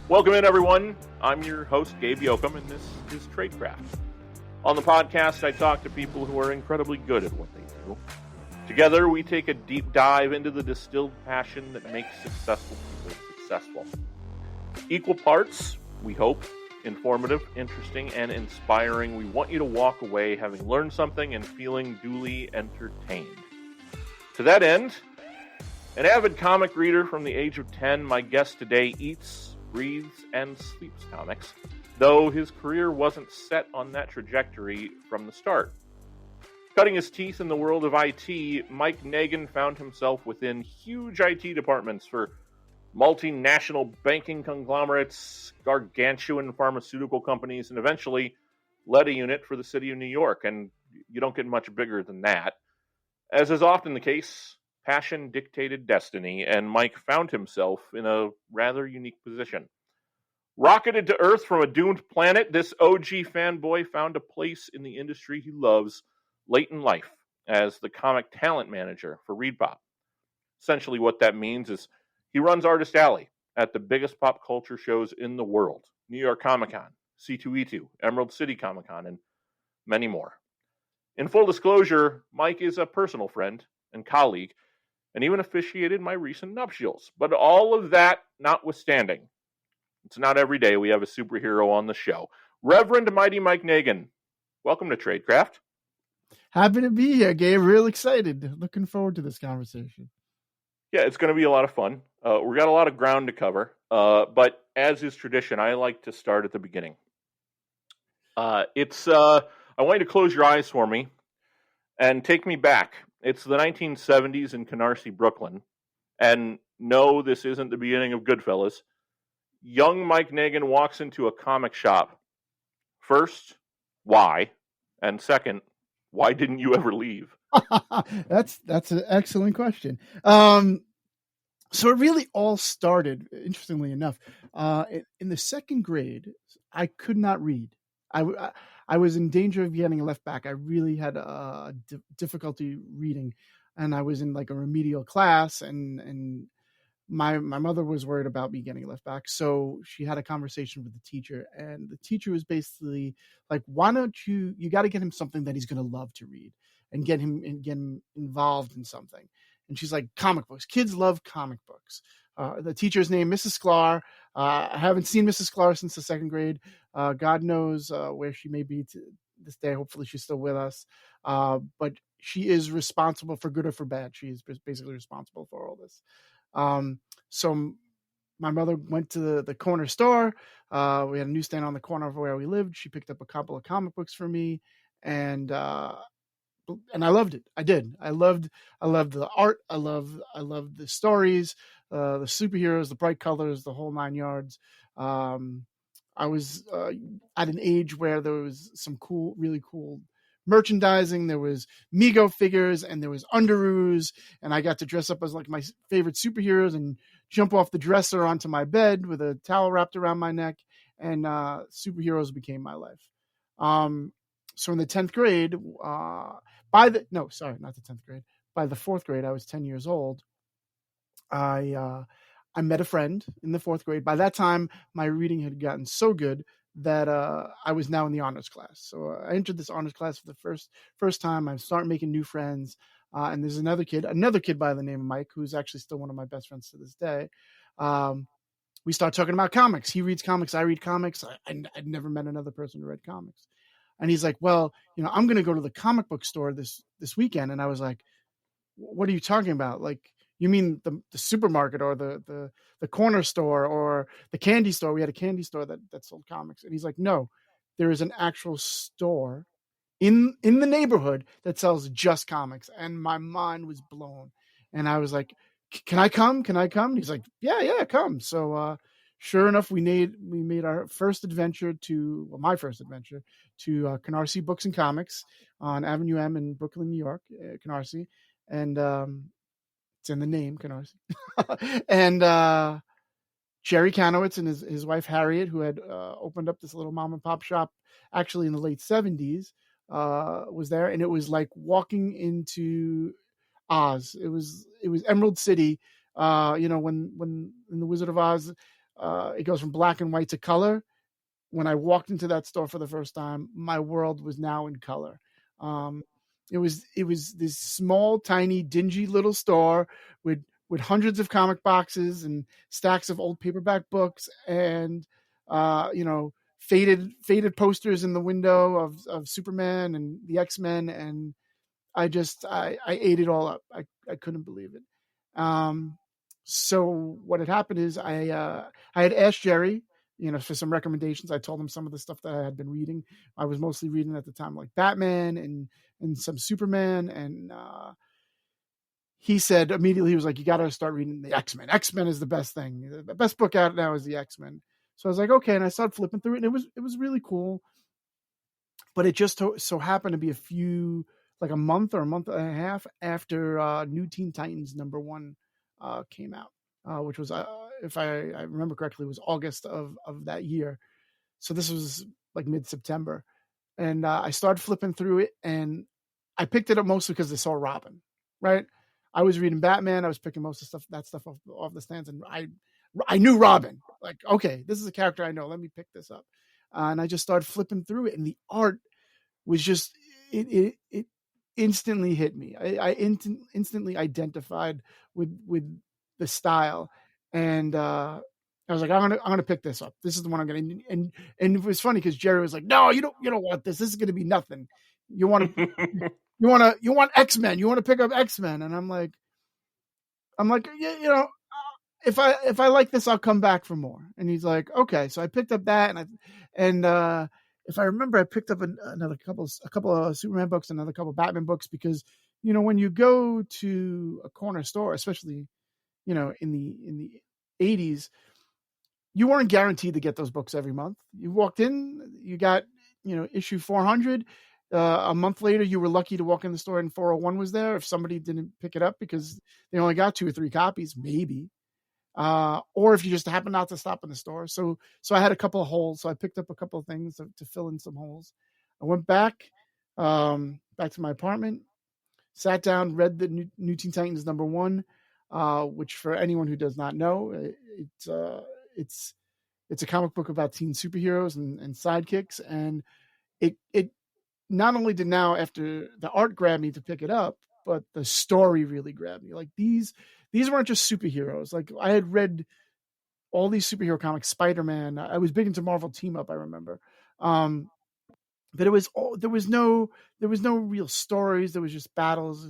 Welcome in, everyone. I'm your host, Gabe Yoakum, and this is Tradecraft. On the podcast, I talk to people who are incredibly good at what they do. Together, we take a deep dive into the distilled passion that makes successful people successful. Equal parts, we hope, informative, interesting, and inspiring. We want you to walk away having learned something and feeling duly entertained. To that end, an avid comic reader from the age of 10, my guest today eats, breathes, and sleeps comics, though his career wasn't set on that trajectory from the start. Cutting his teeth in the world of IT, Mike Negin found himself within huge IT departments for multinational banking conglomerates, gargantuan pharmaceutical companies, and eventually led a unit for the city of New York, and you don't get much bigger than that. As is often the case, passion dictated destiny, and Mike found himself in a rather unique position. Rocketed to Earth from a doomed planet, this OG fanboy found a place in the industry he loves late in life as the comic talent manager for ReedPop. Essentially what that means is he runs Artist Alley at the biggest pop culture shows in the world, New York Comic Con, C2E2, Emerald City Comic Con, and many more. In full disclosure, Mike is a personal friend and colleague, and even officiated my recent nuptials. But all of that notwithstanding, it's not every day we have a superhero on the show. Reverend Mighty Mike Negin, welcome to Tradecraft. Happy to be here, Gabe. Real excited. Looking forward to this conversation. Yeah, it's going to be a lot of fun. We got a lot of ground to cover, but as is tradition, I like to start at the beginning. I want you to close your eyes for me and take me back. It's the 1970s in Canarsie, Brooklyn, and no, this isn't the beginning of Goodfellas. Young Mike Negin walks into a comic shop. First, why? And second, why didn't you ever leave? That's an excellent question. So it really all started, interestingly enough, in the second grade. I could not read. I was in danger of getting left back. I really had difficulty reading, and I was in like a remedial class, and my mother was worried about me getting left back. So she had a conversation with the teacher, and the teacher was basically like, why don't you got to get him something that he's going to love to read and get him involved in something. And she's like, comic books. Kids love comic books. The teacher's name, Mrs. Sklar. I haven't seen Mrs. Sklar since the second grade. God knows where she may be to this day. Hopefully she's still with us. But she is responsible for good or for bad. She is basically responsible for all this. So my mother went to the corner store. We had a newsstand on the corner of where we lived. She picked up a couple of comic books for me, and I loved it. I did. I loved the art. I loved the stories, the superheroes, the bright colors, the whole nine yards. I was at an age where there was some really cool merchandising. There was Mego figures and there was Underoos, and I got to dress up as like my favorite superheroes and jump off the dresser onto my bed with a towel wrapped around my neck, and superheroes became my life. So in the 10th grade, by the 10th grade, by the 4th grade, I was 10 years old. I met a friend in the 4th grade. By that time, my reading had gotten so good that I was now in the honors class. So I entered this honors class for the first time. I started making new friends. And there's another kid by the name of Mike, who's actually still one of my best friends to this day. We start talking about comics. He reads comics. I read comics. I'd never met another person who read comics. And he's like, well, I'm going to go to the comic book store this weekend. And I was like, what are you talking about? Like, you mean the supermarket or the corner store or the candy store? We had a candy store that sold comics. And he's like, no, there is an actual store in the neighborhood that sells just comics. And my mind was blown. And I was like, can I come? And he's like, yeah, come. So sure enough, we made our my first adventure to Canarsie Books and Comics on Avenue M in Brooklyn, New York, Canarsie. And it's in the name, Canarsie. And Jerry Kanowitz and his wife, Harriet, who had opened up this little mom and pop shop actually in the late 70s, was there. And it was like walking into Oz. It was Emerald City, when in the Wizard of Oz, it goes from black and white to color. When I walked into that store for the first time, my world was now in color. It was this small, tiny, dingy little store with hundreds of comic boxes and stacks of old paperback books and faded posters in the window of Superman and the X-Men, and I ate it all up. I couldn't believe it. So what had happened is I had asked Jerry, for some recommendations. I told him some of the stuff that I had been reading. I was mostly reading at the time, like Batman and some Superman. And he said immediately, he was like, you got to start reading the X-Men. X-Men is the best thing. The best book out now is the X-Men. So I was like, okay. And I started flipping through it, and it was really cool. But it just so happened to be a month or a month and a half after New Teen Titans #1 came out, which was, if I remember correctly, it was August of that year. So this was like mid-September. And I started flipping through it, and I picked it up mostly because I saw Robin, right? I was reading Batman. I was picking most of that stuff off the stands, and I knew Robin. Like, okay, this is a character I know. Let me pick this up. And I just started flipping through it, and the art was just, it instantly hit me. I instantly identified with the style, and I was like, I'm gonna pick this up. This is the one I'm gonna. And it was funny because Jerry was like, no, you don't want this. This is gonna be nothing. You want X-Men. You want to pick up X-Men, and I'm like, yeah, if I like this, I'll come back for more. And he's like, okay. So I picked up that, and if I remember, I picked up a couple of Superman books, another couple of Batman books, because when you go to a corner store, especially in the 80s, you weren't guaranteed to get those books every month. You walked in, you got issue 400. A month later, you were lucky to walk in the store and 401 was there. If somebody didn't pick it up because they only got 2 or 3 copies, maybe. Or if you just happen not to stop in the store. So I had a couple of holes. So I picked up a couple of things to fill in some holes. I went back to my apartment, sat down, read the New Teen Titans #1, which for anyone who does not know, it's a comic book about teen superheroes and sidekicks. And it not only did now, after the art grab me to pick it up, but the story really grabbed me. Like these weren't just superheroes. Like I had read all these superhero comics, Spider-Man. I was big into Marvel Team Up, I remember. But there was no real stories. There was just battles,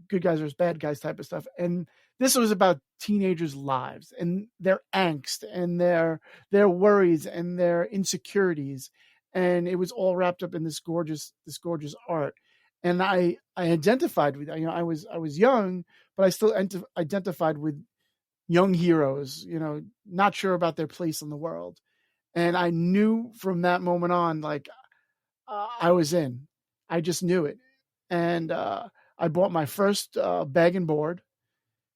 good guys versus bad guys type of stuff. And this was about teenagers' lives and their angst and their worries and their insecurities. And it was all wrapped up in this gorgeous art. And I identified with, I was young, but I still identified with young heroes, not sure about their place in the world. And I knew from that moment on, like, I was in. I just knew it. And I bought my first bag and board,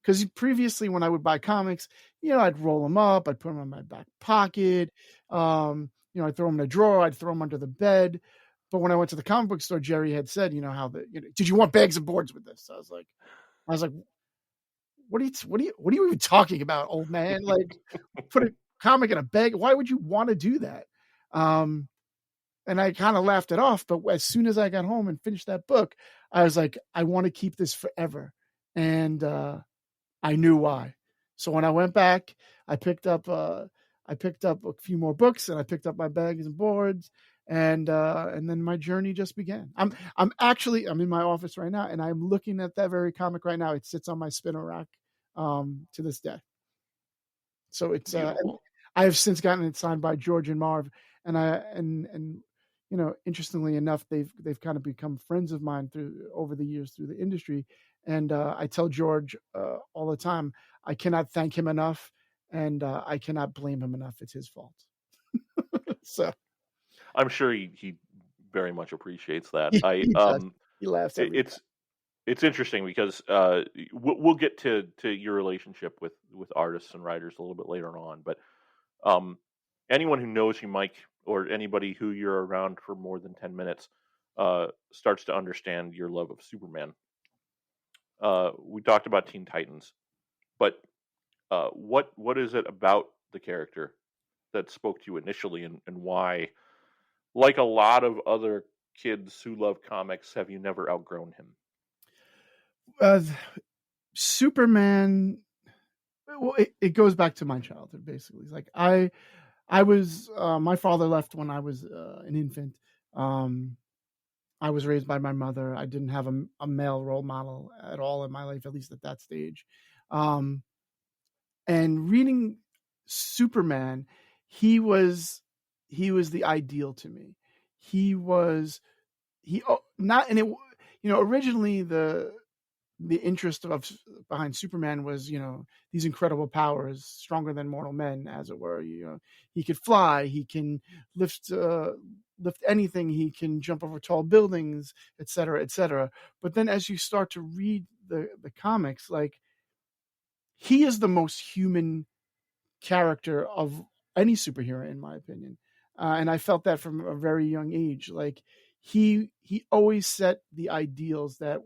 because previously when I would buy comics, I'd roll them up, I'd put them in my back pocket, I'd throw them in a drawer, I'd throw them under the bed. But when I went to the comic book store, Jerry had said, did you want bags and boards with this? I was like, what are you even talking about, old man? Like, put a comic in a bag. Why would you want to do that? And I kind of laughed it off. But as soon as I got home and finished that book, I was like, I want to keep this forever. And I knew why. So when I went back, I picked up a few more books, and I picked up my bags and boards, and then my journey just began. I'm in my office right now, and I'm looking at that very comic right now. It sits on my spinner rack to this day. So it's I have since gotten it signed by George and Marv, and interestingly enough, they've kind of become friends of mine over the years through the industry. And I tell George all the time, I cannot thank him enough, and I cannot blame him enough. It's his fault. So I'm sure he very much appreciates that. He laughs. It's interesting because we'll get to your relationship with artists and writers a little bit later on. But anyone who knows you, Mike, or anybody who you're around for more than 10 minutes starts to understand your love of Superman. We talked about Teen Titans, but what is it about the character that spoke to you initially, and why, like a lot of other kids who love comics, have you never outgrown him? Superman. Well, it goes back to my childhood, basically. It's like I was my father left when I was an infant. I was raised by my mother. I didn't have a male role model at all in my life, at least at that stage. Um, and reading Superman, he was the ideal to me. He was not, and it, originally the interest of behind Superman was, these incredible powers, stronger than mortal men, as it were. He could fly, he can lift anything, he can jump over tall buildings, et cetera, et cetera. But then as you start to read the comics, like, he is the most human character of any superhero, in my opinion. And I felt that from a very young age. Like, he always set the ideals that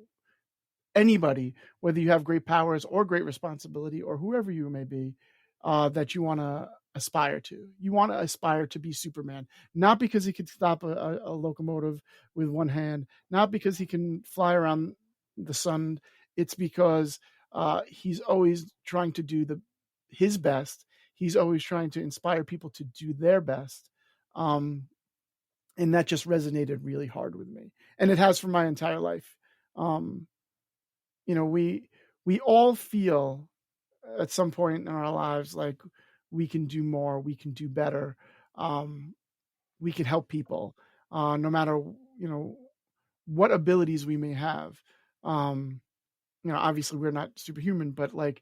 anybody, whether you have great powers or great responsibility or whoever you may be, that you want to aspire to. You want to aspire to be Superman, not because he could stop a locomotive with one hand, not because he can fly around the sun. It's because he's always trying to do his best. He's always trying to inspire people to do their best. And that just resonated really hard with me. And it has for my entire life. We all feel at some point in our lives like we can do more, we can do better, we can help people, no matter what abilities we may have. Obviously we're not superhuman, but like,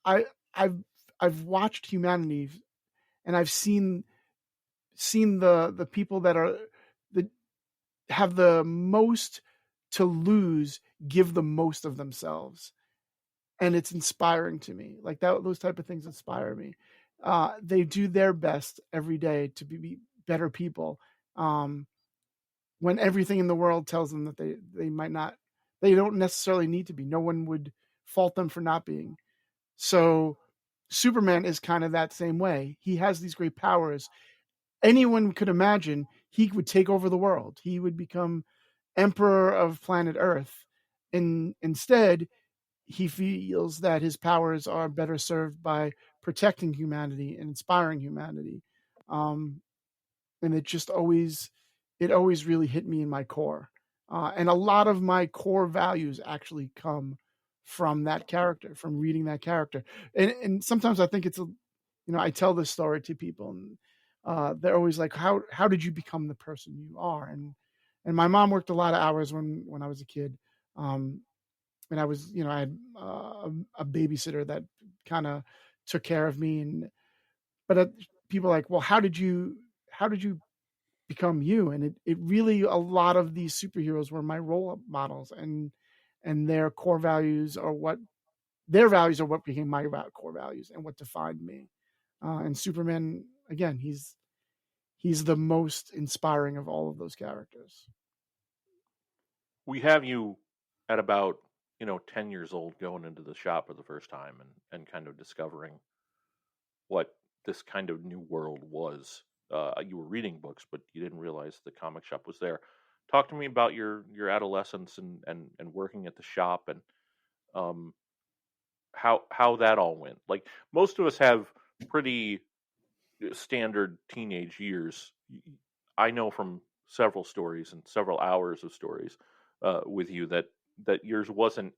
I've watched humanity, and I've seen the people that have the most to lose give the most of themselves, and it's inspiring to me. Like, those type of things inspire me. They do their best every day to be better people, when everything in the world tells them that they don't necessarily need to be. No one would fault them for not being. So Superman is kind of that same way. He has these great powers. Anyone could imagine he would take over the world. He would become emperor of planet Earth. And instead, he feels that his powers are better served by protecting humanity and inspiring humanity. And it always really hit me in my core. And a lot of my core values actually come from that character, from reading that character. And sometimes I think I tell this story to people, and they're always like, how did you become the person you are? And my mom worked a lot of hours when I was a kid. And I was, I had a babysitter that kind of took care of me. But people are like, well, how did you become you? And it really, a lot of these superheroes were my role models, and their core values are what became my core values and what defined me. And Superman, again, he's the most inspiring of all of those characters. We have you at about 10 years old, going into the shop for the first time, and kind of discovering what this kind of new world was. You were reading books, but you didn't realize the comic shop was there. Talk to me about your adolescence and working at the shop, and how that all went. Like, most of us have pretty standard teenage years. I know from several stories and several hours of stories with you that yours wasn't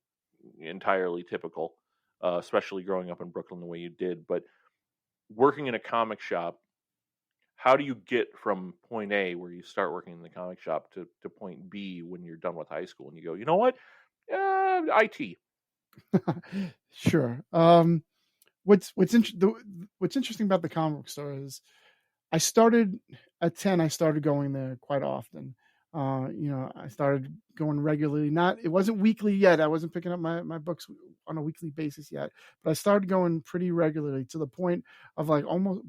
entirely typical, especially growing up in Brooklyn the way you did. But working in a comic shop, how do you get from point A, where you start working in the comic shop, to point B when you're done with high school and you go, you know what, IT? Sure. What's interesting about the comic book store is I started at 10. I started going there quite often. I started going regularly. It wasn't weekly yet. I wasn't picking up my books on a weekly basis yet, but I started going pretty regularly, to the point of like almost